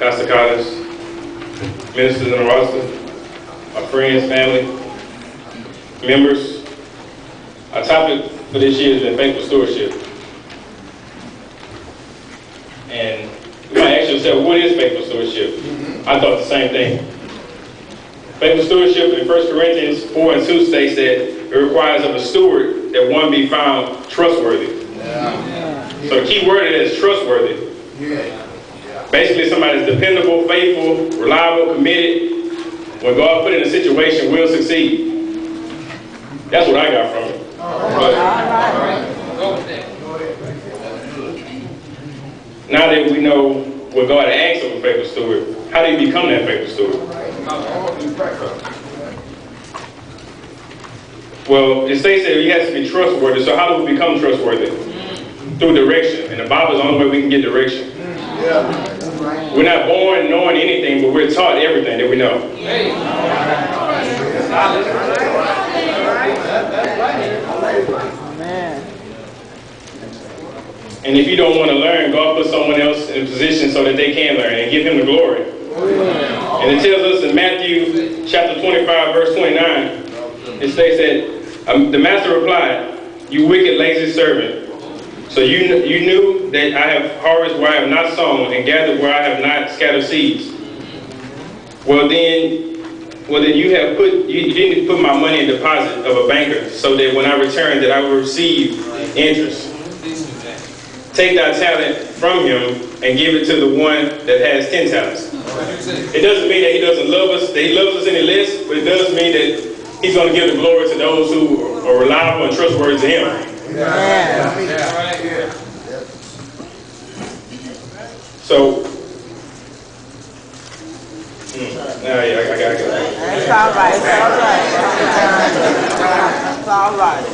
Pastor Collins, ministers in the roster, my friends, family, members. Our topic for this year has been faithful stewardship. And you might ask yourself, what is faithful stewardship? I thought the same thing. Faithful stewardship in 1 Corinthians 4:2 states that it requires of a steward that one be found trustworthy. So the key word in it is trustworthy. Basically somebody that's dependable, faithful, reliable, committed. When God put in a situation, will succeed. That's what I got from it. Now that we know what God asks of a faithful steward, how do you become that faithful steward? Well, it states that he has to be trustworthy. So how do we become trustworthy? Through direction. And the Bible is the only way we can get direction. We're not born knowing anything, but we're taught everything that we know. And if you don't want to learn, God puts someone else in a position so that they can learn and give him the glory. And it tells us in Matthew chapter 25, verse 29, it states that the master replied, "You wicked, lazy servant. So you knew that I have harvested where I have not sown and gathered where I have not scattered seeds. Well then you didn't put my money in deposit of a banker, so that when I return that I will receive interest. Take thy talent from him and give it to the one that has 10 talents. It doesn't mean that he doesn't love us, that he loves us any less, but it does mean that he's going to give the glory to those who are reliable and trustworthy to him. So, I got it. It's all right. It's all right.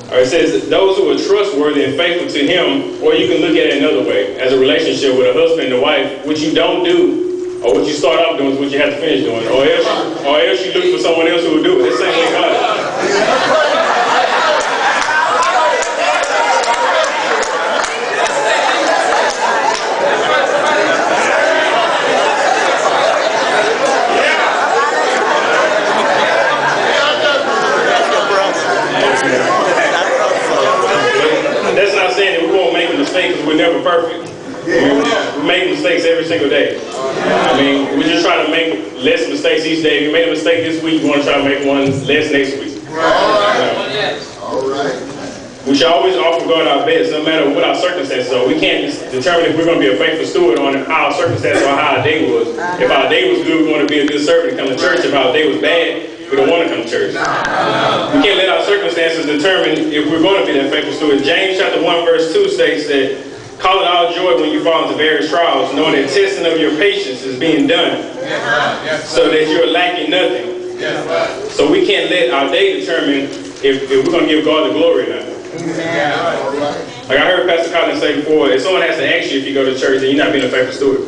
All right, it says that those who are trustworthy and faithful to him, or you can look at it another way, as a relationship with a husband and a wife, what you don't do, or what you start off doing is what you have to finish doing, or else you look for someone else who will do it. It's the same thing God. That's not saying that we won't make a mistake because we're never perfect. We make mistakes every single day. I mean, we're just trying to make less mistakes each day. If you made a mistake this week, you want to try to make one less next week. All right. We should always offer God our best, no matter what our circumstances are. We can't determine if we're going to be a faithful steward on how our circumstances or how our day was. If our day was good, we want to be a good servant and come to church. If our day was bad, we don't want to come to church. We can't let our circumstances determine if we're going to be that faithful steward. James chapter 1 verse 2 states that, "Call it all joy when you fall into various trials, knowing that testing of your patience is being done, so that you're lacking nothing." So we can't let our day determine if we're going to give God the glory or not. Like I heard Pastor Collins say before, if someone has to ask you if you go to church, then you're not being a faithful steward.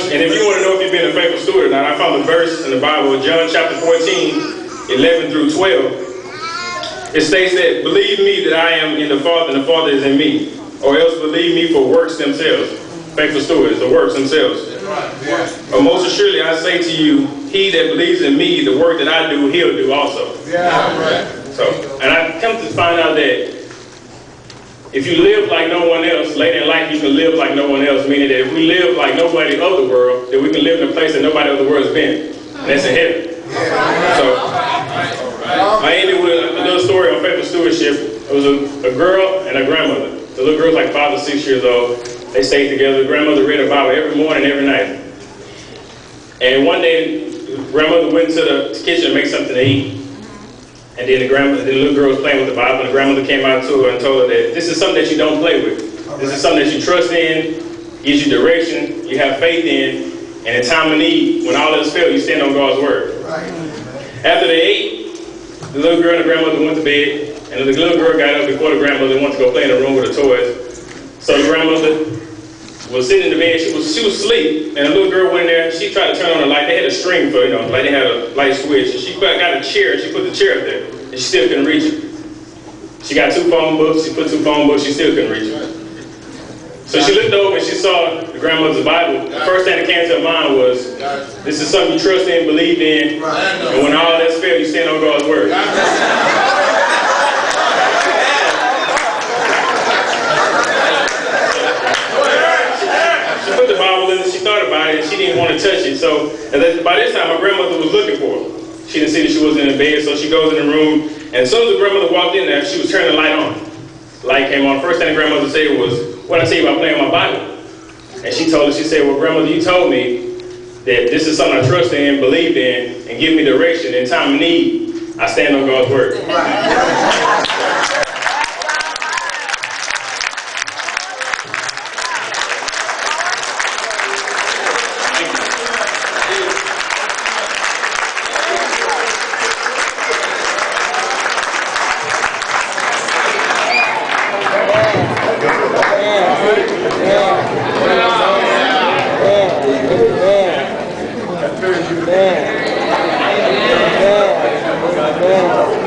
And if you want to know if you're being a faithful steward or not, I found a verse in the Bible, John chapter 14, 11 through 12. It states that, "Believe me that I am in the Father and the Father is in me, or else believe me for works themselves." Faithful stewards, the works themselves. "But most assuredly I say to you, he that believes in me, the work that I do, he'll do also." And I come to find out that if you live like no one else, later in life you can live like no one else, meaning that if we live like nobody of the world, then we can live in a place that nobody of the world has been. And that's in heaven. So, I ended with a little story on faithful stewardship. It was a girl and a grandmother. The little girl's like 5 or 6 years old. They stayed together. The grandmother read the Bible every morning, every night. And one day, the grandmother went into the kitchen to make something to eat. And then the little girl was playing with the Bible, and the grandmother came out to her and told her that this is something that you don't play with. This is something that you trust in, gives you direction, you have faith in, and in time of need, when all else fails, you stand on God's word. After they ate, the little girl and the grandmother went to bed, and the little girl got up before the grandmother and went to go play in the room with her toys. So the grandmother was sitting in the bed, she was asleep, and the little girl went in there, she tried to turn on the light. They had a string for, like they had a light switch, and she got a chair, and she put the chair up there, and she still couldn't reach it. She got 2 phone books. She put 2 phone books. She still couldn't reach it. So she looked over and she saw the grandmother's Bible. The first thing that came to her mind was, this is something you trust in, believe in, and when all that's failed, you stand on God's word. She put the Bible in and she thought about it and she didn't want to touch it. So by this time, my grandmother was looking for her. She didn't see that she wasn't in bed, so she goes in the room, and as soon as the grandmother walked in there, she was turning the light on. The light came on. First thing the grandmother said was, "What I tell you about playing my Bible?" And she told her, she said, "Well, grandmother, you told me that this is something I trust in, believed in, and give me direction in time of need. I stand on God's word." Amen.